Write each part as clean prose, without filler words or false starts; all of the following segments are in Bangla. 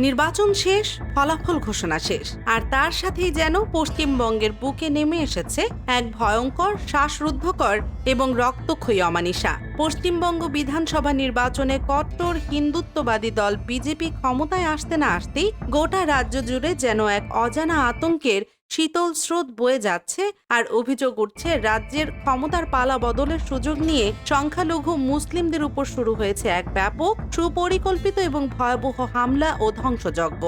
নির্বাচন শেষ, ফলাফল ঘোষণা শেষ, আর তার সাথেই যেন পশ্চিমবঙ্গের বুকে নেমে এসেছে এক ভয়ঙ্কর, শ্বাসরুদ্ধকর এবং রক্তক্ষয়ী অমানিসা। পশ্চিমবঙ্গ বিধানসভা নির্বাচনে কট্টর হিন্দুত্ববাদী দল বিজেপি ক্ষমতায় আসতে না আসতেই গোটা রাজ্য জুড়ে যেন এক অজানা আতঙ্কের শীতল স্রোত বয়ে যাচ্ছে। আর অভিযোগ উঠছে, রাজ্যের ক্ষমতার পালা বদলের সুযোগ নিয়ে সংখ্যালঘু মুসলিমদের উপর শুরু হয়েছে এক ব্যাপক, সুপরিকল্পিত এবং ভয়াবহ হামলা ও ধ্বংসযজ্ঞ।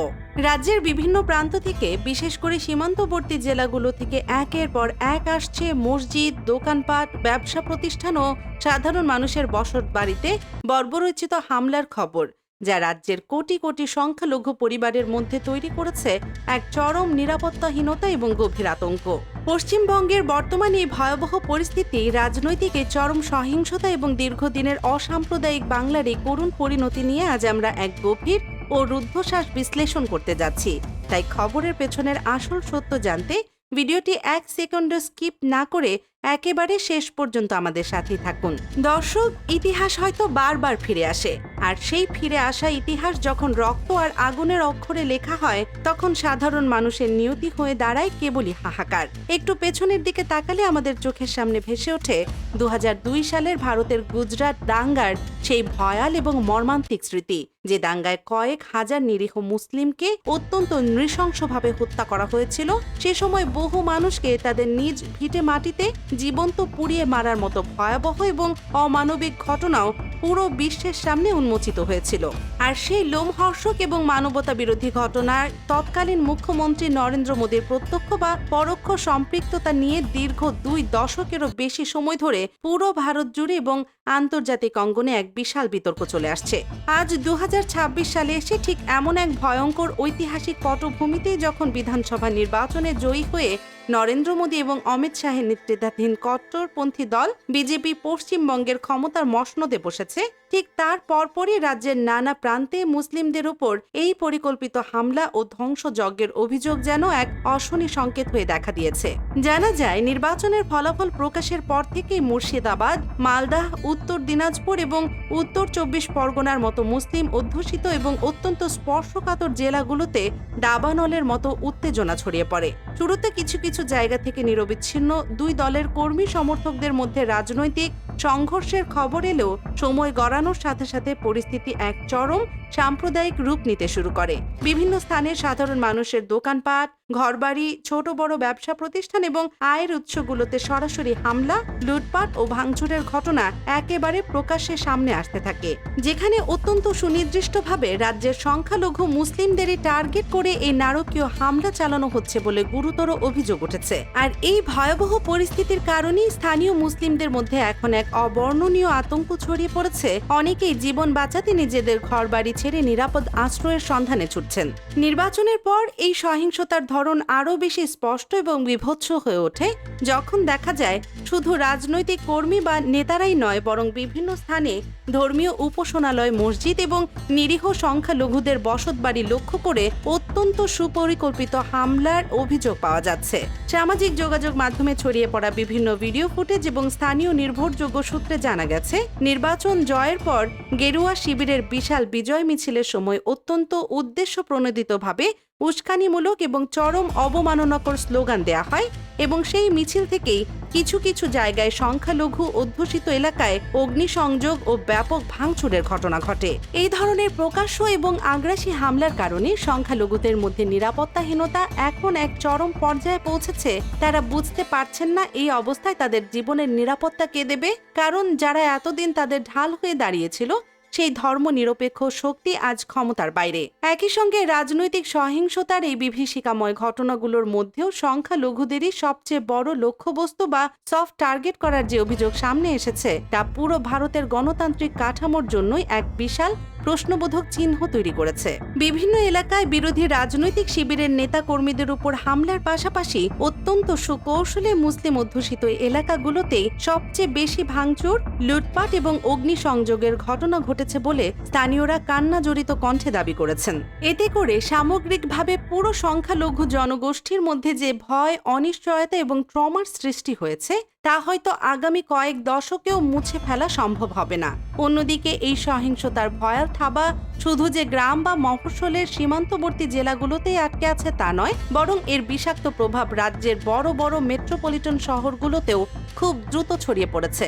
রাজ্যের বিভিন্ন প্রান্ত থেকে, বিশেষ করে সীমান্তবর্তী জেলাগুলো থেকে একের পর এক আসছে মসজিদ, দোকানপাট, ব্যবসা প্রতিষ্ঠান ও সাধারণ মানুষের বসত বাড়িতে বর্বরোচিত হামলার খবর, যা রাজ্যের কোটি কোটি সংখ্যালঘু পরিবারের মধ্যে তৈরি করেছে এক চরম নিরাপত্তাহীনতা এবং গভীর আতঙ্ক। পশ্চিমবঙ্গের বর্তমান এই ভয়াবহ পরিস্থিতি, রাজনৈতিক এই চরম সহিংসতা এবং দীর্ঘদিনের অসাম্প্রদায়িক বাংলার এই করুণ পরিণতি নিয়ে আজ আমরা এক গভীর ও রুদ্ধশ্বাস বিশ্লেষণ করতে যাচ্ছি। তাই খবরের পেছনের আসল সত্য জানতে ভিডিওটি 1 সেকেন্ডও স্কিপ না করে একেবারে শেষ পর্যন্ত আমাদের সাথেই থাকুন। দর্শক, ইতিহাস হয়তো বারবার ফিরে আসে, আর সেই ফিরে আসা ইতিহাস যখন রক্ত আর আগুনের অক্ষরে লেখা হয়, তখন সাধারণ মানুষের নিয়তি হয়ে দাঁড়ায় কেবলই হাহাকার। একটু পেছনের দিকে তাকালে আমাদের চোখের সামনে ভেসে ওঠে 2002 সালের ভারতের গুজরাট দাঙ্গার সেই ভয়াল এবং মর্মান্তিক স্মৃতি, যে দাঙ্গায় কয়েক হাজার নিরীহ মুসলিমকে অত্যন্ত নৃশংসভাবে হত্যা করা হয়েছিল। সে সময় বহু মানুষকে তাদের নিজ ভিটে মাটিতে জীবন্ত পুড়িয়ে মারার মতো ভয়াবহ এবং অমানবিক ঘটনাও পুরো বিশ্বের সামনে উন্মোচিত হয়েছিল। আর সেই লোমহর্ষক এবং মানবতা বিরোধী ঘটনার তৎকালীন মুখ্যমন্ত্রী নরেন্দ্র মোদীর প্রত্যক্ষ বা পরোক্ষ সম্পৃক্ততা নিয়ে দীর্ঘ 2 দশকেরও বেশি সময় ধরে পুরো ভারত জুড়ে এবং আন্তর্জাতিক অঙ্গনে এক বিশাল বিতর্ক চলে আসছে। আজ 2026 সালে এসে ঠিক এমন এক ভয়ঙ্কর ঐতিহাসিক পটভূমিতেই যখন বিধানসভা নির্বাচনে জয়ী হয়ে নরেন্দ্র মোদী এবং অমিত শাহের নেতৃত্বাধীন কট্টরপন্থী দল বিজেপি পশ্চিমবঙ্গের ক্ষমতার মসনদে বসেছে, ঠিক তার পরপরই রাজ্যের নানা প্রান্তে মুসলিমদের উপর এই পরিকল্পিত হামলা ও ধ্বংসযজ্ঞের অভিযোগ যেন এক অশনি সংকেত হয়ে দেখা দিয়েছে। জানা যায়, নির্বাচনের ফলাফল প্রকাশের পর থেকেই মুর্শিদাবাদ, মালদাহ, উত্তর দিনাজপুর এবং উত্তর 24 পরগনার মতো মুসলিম অধ্যুষিত এবং অত্যন্ত স্পর্শকাতর জেলাগুলোতে দাবানলের মতো উত্তেজনা ছড়িয়ে পড়ে। শুরুতে কিছু কিছু জায়গা থেকে নিরবিচ্ছিন্ন 2 দলের কর্মী সমর্থকদের মধ্যে রাজনৈতিক সংঘর্ষের খবর এলেও সময় গড়ানোর সাথে সাথে পরিস্থিতি এক চরম সাম্প্রদায়িক রূপ নিতে শুরু করে। বিভিন্ন স্থানে সাধারণ মানুষের দোকানপাট, ঘরবাড়ি, ছোট বড় ব্যবসা প্রতিষ্ঠান এবং আয়ের উৎসগুলোতে সরাসরি হামলা, লুটপাট ও ভাঙচুরের ঘটনা একেবারে প্রকাশ্যে সামনে আসতে থাকে, যেখানে অত্যন্ত সুনির্দিষ্টভাবে রাজ্যের সংখ্যালঘু মুসলিমদেরই টার্গেট করে এই নারকীয় হামলা চালানো হচ্ছে বলে গুরুতর অভিযোগ উঠেছে। আর এই ভয়াবহ পরিস্থিতির কারণেই স্থানীয় মুসলিমদের মধ্যে এখন এক অবর্ণনীয় আতঙ্ক ছড়িয়ে পড়েছে। অনেকেই জীবন বাঁচাতে নিজেদের ঘরবাড়ি ছেড়ে নিরাপদ আশ্রয়ের সন্ধানে ছুটছেন। নির্বাচনের পর এই সহিংসতার ধরন আরও বেশি স্পষ্ট এবং বিভৎস হয়ে ওঠে, যখন দেখা যায় শুধু রাজনৈতিক কর্মী বা নেতারাই নয়, বরং বিভিন্ন স্থানে ধর্মীয় উপাসনালয়, মসজিদ এবং নিরীহ সংখ্যালঘুদের বসতবাড়ি লক্ষ্য করে অত্যন্ত সুপরিকল্পিত হামলার অভিযোগ পাওয়া যাচ্ছে। সামাজিক যোগাযোগ মাধ্যমে ছড়িয়ে পড়া বিভিন্ন ভিডিও ফুটেজ এবং স্থানীয় নির্ভরযোগ্য সূত্রে জানা গেছে, নির্বাচন জয়ের পর গেরুয়া শিবিরের বিশাল বিজয় মিছিলের সময় অত্যন্ত উদ্দেশ্যপ্রণোদিতভাবে উস্কানিমূলক এবং চরম অবমাননাকর স্লোগান দেয়া হয় এবং সেই মিছিল থেকেই কিছু কিছু জায়গায় সংখ্যালঘু অধ্যুষিত এলাকায় অগ্নিসংযোগ ও ব্যাপক ভাঙচুরের ঘটনা ঘটে। এই ধরনের প্রকাশ্য এবং আগ্রাসী হামলার কারণে সংখ্যালঘুদের মধ্যে নিরাপত্তাহীনতা এখন এক চরম পর্যায়ে পৌঁছেছে। তারা বুঝতে পারছেন না এই অবস্থায় তাদের জীবনের নিরাপত্তা কে দেবে, কারণ যারা এতদিন তাদের ঢাল হয়ে দাঁড়িয়েছিল, সেই ধর্মনিরপেক্ষ শক্তি আজ ক্ষমতার বাইরে। একই সঙ্গে রাজনৈতিক সহিংসতার এই বিভীষিকাময় ঘটনাগুলোর মধ্যেও সংখ্যালঘুদেরই সবচেয়ে বড় লক্ষ্যবস্তু বা সফট টার্গেট করার যে অভিযোগ সামনে এসেছে, তা পুরো ভারতের গণতান্ত্রিক কাঠামোর জন্যই এক বিশাল প্রশ্নবোধক চিহ্ন তৈরি করেছে। বিভিন্ন এলাকায় বিরোধী রাজনৈতিক শিবিরের নেতা কর্মীদের উপর হামলার পাশাপাশি অত্যন্ত সুকৌশলে মুসলিম অধ্যুষিত এলাকাগুলোতে সবচেয়ে বেশি ভাঙচুর, লুটপাট এবং অগ্নিসংযোগের ঘটনা ঘটেছে বলে স্থানীয়রা কান্না জড়িত কণ্ঠে দাবি করেছেন। এতে করে সামগ্রিকভাবে পুরো সংখ্যালঘু জনগোষ্ঠীর মধ্যে যে ভয়, অনিশ্চয়তা এবং ট্রমার সৃষ্টি হয়েছে, তা হয়তো আগামী কয়েক দশকেও মুছে ফেলা সম্ভব হবে না। অন্যদিকে এই সহিংসতার ভয়াল থাবা শুধু যে গ্রাম বা মফস্বলের সীমান্তবর্তী জেলাগুলোতেই আটকে আছে তা নয়, বরং এর বিষাক্ত প্রভাব রাজ্যের বড় বড় মেট্রোপলিটন শহরগুলোতেও খুব দ্রুত ছড়িয়ে পড়েছে।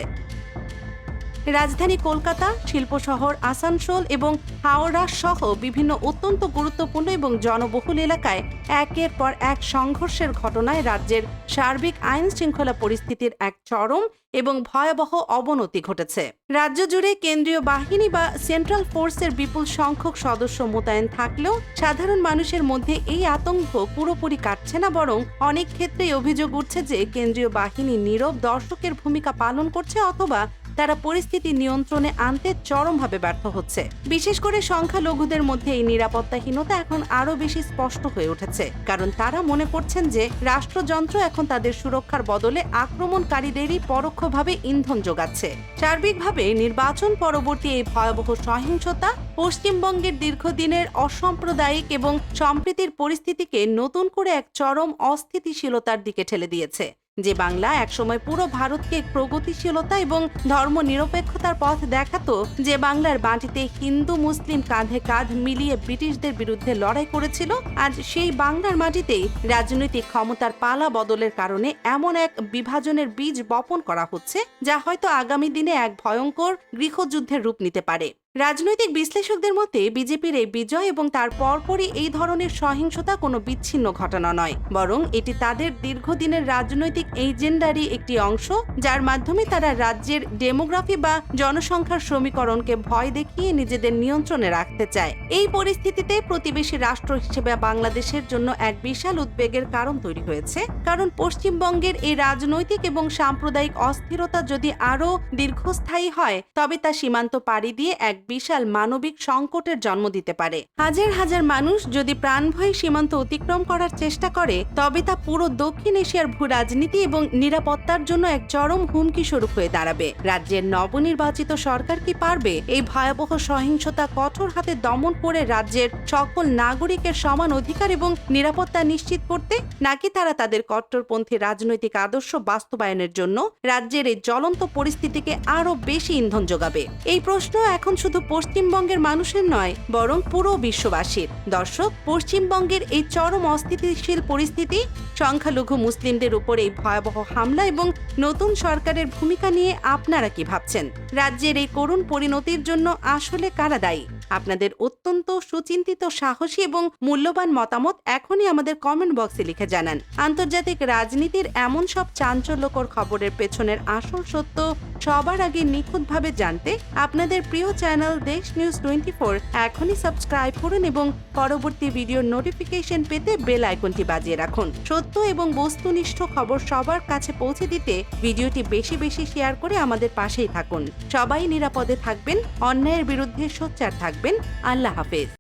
রাজধানী কলকাতা, শিল্প শহর আসানসোল এবং হাওড়া সহ বিভিন্ন অত্যন্ত গুরুত্বপূর্ণ এবং জনবহুল এলাকায় একের পর এক সংঘর্ষের ঘটনায় রাজ্যের সার্বিক আইন শৃঙ্খলা পরিস্থিতির এক চরম এবং ভয়াবহ অবনতি ঘটেছে। রাজ্য জুড়ে কেন্দ্রীয় বাহিনী বা সেন্ট্রাল ফোর্সের বিপুল সংখ্যক সদস্য মোতায়েন থাকলেও সাধারণ মানুষের মধ্যে এই আতঙ্ক পুরোপুরি কাটছে না, বরং অনেক ক্ষেত্রেই অভিযোগ উঠছে যে কেন্দ্রীয় বাহিনী নীরব দর্শকের ভূমিকা পালন করছে অথবা তারা পরিস্থিতি নিয়ন্ত্রণে আনতে চরমভাবে ব্যর্থ হচ্ছে। বিশেষ করে সংখ্যালঘুদের মধ্যে এই নিরাপত্তাহীনতা এখন আরো বেশি স্পষ্ট হয়ে উঠেছে, কারণ তারা মনে করছেন যে রাষ্ট্রযন্ত্র এখন তাদের সুরক্ষার বদলে আক্রমণকারীদেরই পরোক্ষভাবে ইন্ধন যোগাচ্ছে। সার্বিকভাবে নির্বাচন পরবর্তী এই ভয়াবহ সহিংসতা পশ্চিমবঙ্গের দীর্ঘদিনের অসাম্প্রদায়িক এবং সম্প্রীতির পরিস্থিতিকে নতুন করে এক চরম অস্থিতিশীলতার দিকে ঠেলে দিয়েছে। যে বাংলা একসময় পুরো ভারতকে প্রগতিশীলতা এবং ধর্মনিরপেক্ষতার পথ দেখাতো, যে বাংলার মাটিতে হিন্দু মুসলিম কাঁধে কাঁধ মিলিয়ে ব্রিটিশদের বিরুদ্ধে লড়াই করেছিল, আজ সেই বাংলার মাটিতেই রাজনৈতিক ক্ষমতার পালা বদলের কারণে এমন এক বিভাজনের বীজ বপন করা হচ্ছে যা হয়তো আগামী দিনে এক ভয়ঙ্কর গৃহযুদ্ধের রূপ নিতে পারে। রাজনৈতিক বিশ্লেষকদের মতে বিজেপির এই বিজয় এবং তার পরপরই এই ধরনের সহিংসতা কোনো বিচ্ছিন্ন ঘটনা নয়, বরং এটি তাদের দীর্ঘদিনের রাজনৈতিক এজেন্ডারই একটি অংশ, যার মাধ্যমে তারা রাজ্যের ডেমোগ্রাফি বা জনসংখ্যার সমীকরণকে ভয় দেখিয়ে নিজেদের নিয়ন্ত্রণে রাখতে চায়। এই পরিস্থিতিতে প্রতিবেশী রাষ্ট্র হিসেবে বাংলাদেশের জন্য এক বিশাল উদ্বেগের কারণ তৈরি হয়েছে, কারণ পশ্চিমবঙ্গের এই রাজনৈতিক এবং সাম্প্রদায়িক অস্থিরতা যদি আরও দীর্ঘস্থায়ী হয় তবে তা সীমান্ত পাড়ি দিয়ে এক বিশাল মানবিক সংকটের জন্ম দিতে পারে। হাজার হাজার মানুষ যদি প্রাণভয়ে সীমান্ত অতিক্রম করার চেষ্টা করে তবে তা পুরো দক্ষিণ এশিয়ার ভূ রাজনীতি এবং নিরাপত্তার জন্য এক চরম হুমকি স্বরূপ হয়ে দাঁড়াবে। রাজ্যের নবনির্বাচিত সরকার কি পারবে এই ভয়াবহ সহিংসতা কঠোর হাতে দমন করে রাজ্যের সকল নাগরিকের সমান অধিকার এবং নিরাপত্তা নিশ্চিত করতে, নাকি তারা তাদের কট্টরপন্থী রাজনৈতিক আদর্শ বাস্তবায়নের জন্য রাজ্যের এই জ্বলন্ত পরিস্থিতিকে আরো বেশি ইন্ধন যোগাবে? এই প্রশ্ন এখন শুধু পশ্চিমবঙ্গের মানুষের নয়, বরং পুরো বিশ্ববাসীর। দর্শক, পশ্চিমবঙ্গের এই চরম অস্থিতিশীল পরিস্থিতি, সংখ্যালঘু মুসলিমদের উপর এই ভয়াবহ হামলা এবং নতুন সরকারের ভূমিকা নিয়ে আপনারা কি ভাবছেন? রাজ্যের এই করুণ পরিণতির জন্য আসলে কারা দায়ী? আপনাদের অত্যন্ত সুচিন্তিত, সাহসী এবং মূল্যবান মতামত এখনই আমাদের কমেন্ট বক্সে লিখে জানান। আন্তর্জাতিক রাজনীতির এমন সব চাঞ্চল্যকর খবরের পেছনের আসল সত্য সবার আগে নিখুঁতভাবে জানতে আপনাদের প্রিয় চ্যানেল দেশ নিউজ 24 এখনই সাবস্ক্রাইব করুন এবং পরবর্তী ভিডিওর নোটিফিকেশন পেতে বেল আইকনটি বাজিয়ে রাখুন। সত্য এবং বস্তুনিষ্ঠ খবর সবার কাছে পৌঁছে দিতে ভিডিওটি বেশি বেশি শেয়ার করে আমাদের পাশেই থাকুন। সবাই নিরাপদে থাকবেন, অন্যায়ের বিরুদ্ধে সোচ্চার থাকবেন। আল্লাহ হাফেজ।